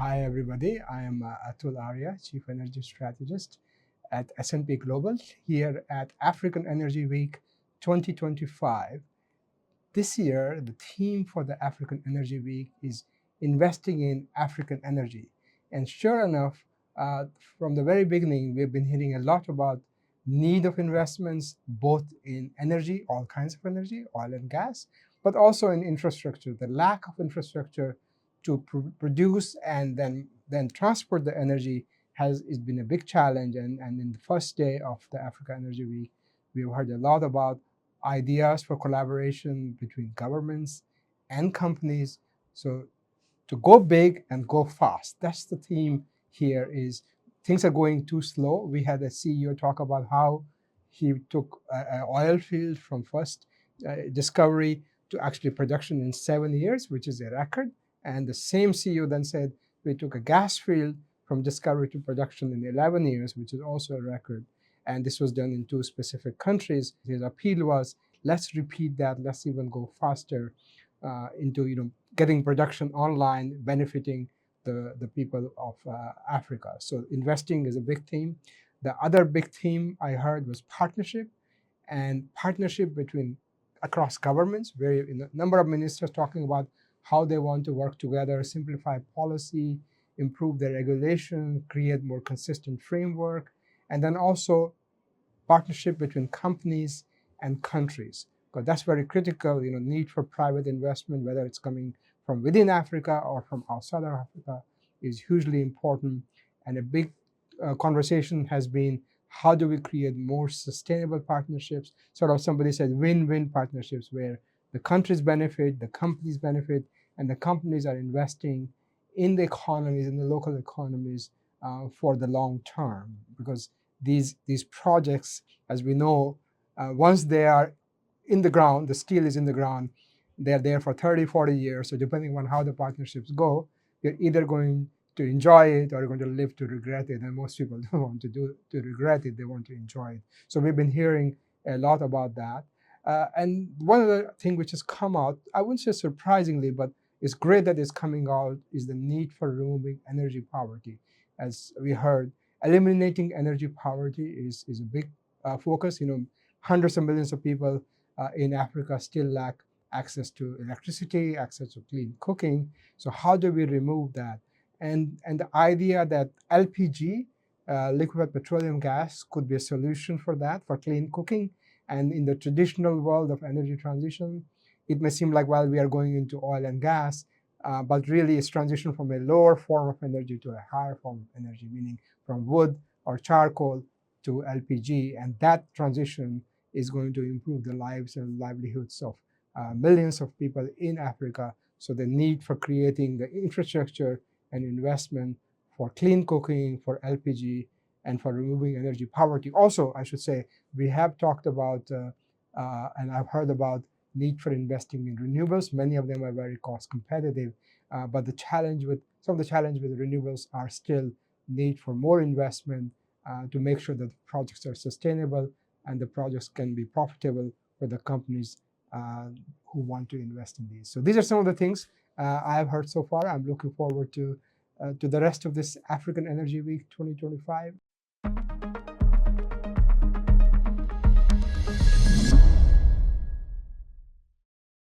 Hi, everybody. I am Atul Arya, Chief Energy Strategist at S&P Global here at African Energy Week 2025. This year, the theme for the African Energy Week is investing in African energy. And sure enough, from the very beginning, we've been hearing a lot about need of investments, both in energy, all kinds of energy, oil and gas, but also in infrastructure, the lack of infrastructure to produce and then transport the energy has been a big challenge. And in the first day of the Africa Energy Week, we've heard a lot about ideas for collaboration between governments and companies. So to go big and go fast, that's the theme here is things are going too slow. We had a CEO talk about how he took an oil field from first discovery to actually production in 7 years, which is a record. And the same CEO then said, we took a gas field from discovery to production in 11 years, which is also a record. And this was done in two specific countries. His appeal was, let's repeat that, let's even go faster into getting production online, benefiting the people of Africa. So investing is a big theme. The other big theme I heard was partnership, and partnership between across governments, where a number of ministers talking about how they want to work together, simplify policy, improve the regulation, create more consistent framework, and then also partnership between companies and countries. Because that's very critical, need for private investment, whether it's coming from within Africa or from outside of Africa, is hugely important. And a big conversation has been, how do we create more sustainable partnerships? Sort of somebody said win-win partnerships where the countries benefit, the companies benefit, and the companies are investing in the economies, in the local economies for the long term. Because these projects, as we know, once they are in the ground, the steel is in the ground, they're there for 30, 40 years. So depending on how the partnerships go, you're either going to enjoy it or you're going to live to regret it. And most people don't want to regret it, they want to enjoy it. So we've been hearing a lot about that. And one other thing which has come out, I wouldn't say surprisingly, but it's great that it's coming out, is the need for removing energy poverty. As we heard, eliminating energy poverty is a big focus. Hundreds of millions of people in Africa still lack access to electricity, access to clean cooking. So how do we remove that? And the idea that LPG, liquefied petroleum gas, could be a solution for that, for clean cooking. And in the traditional world of energy transition, it may seem like, well, we are going into oil and gas, but really it's transition from a lower form of energy to a higher form of energy, meaning from wood or charcoal to LPG. And that transition is going to improve the lives and livelihoods of millions of people in Africa. So the need for creating the infrastructure and investment for clean cooking, for LPG, and for removing energy poverty. Also, I should say, we have talked about, and I've heard about need for investing in renewables. Many of them are very cost competitive, but some of the challenge with renewables are still need for more investment to make sure that the projects are sustainable and the projects can be profitable for the companies who want to invest in these. So these are some of the things I have heard so far. I'm looking forward to the rest of this African Energy Week 2025.